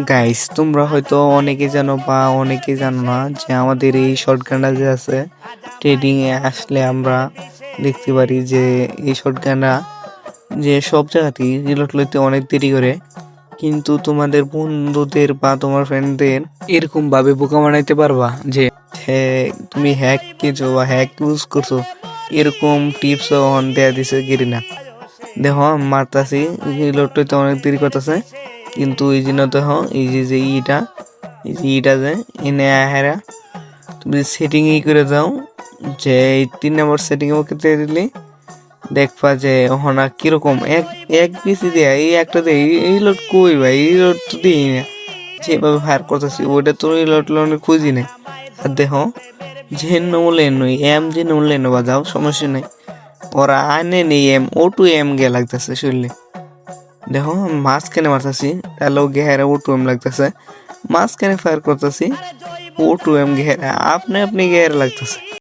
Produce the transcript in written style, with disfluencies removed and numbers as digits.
Guys, তোমরা হয়তো অনেকে জানো বা অনেকে জানো না যে আমাদের এই শর্টগানটা যে আছে, ট্রেডিং এ আসলে আমরা দেখতে পারি যে এই শর্টগানটা যে সব জায়গাতেই রিলোড লইতে অনেক দেরি করে। কিন্তু তোমাদের বন্ধুদের বা তোমার ফ্রেন্ডদের এরকম ভাবে বোকা বানাইতে পারবা যে তুমি হ্যাক কিছু বা হ্যাক ইউজ করছো, এরকম টিপস দেয়া দিছে গেরিনা। দেখো আমি মারতাছি, রিলোড লইতে অনেক দেরি করতেছে, কিন্তু এই জন্য দেখো এই যে ইটা, এই যে ইটা যে এনে আহেরা তুমি সেটিং করে দাও, যে এই 3 নম্বর সেটিং ওকে দিয়ে দিলে দেখবা যে ওখানে কিরকম এক এক পিসি দেয়া এই একটা দেয় এই লোড কই ভাই, এই লোড তো দিই না, যেভাবে ফায়ার করতেছি ওইটা তো এই লোড লোনের খুঁজি নেই। আর দেখো যে নমলে নই এম যে নমলে নো বাজাও সমস্যা নেই, ওরা আনে নেই এম ও টু এম গে লাগতেছে শরীরে। দেখো মাঝখানে মারতেছি তাহলে ও গেহারা ও টু এম লাগতেছে, মাঝখানে ফায়ার করতেছি ও টু এম গেহারা আপনি গেহারা লাগতেছে।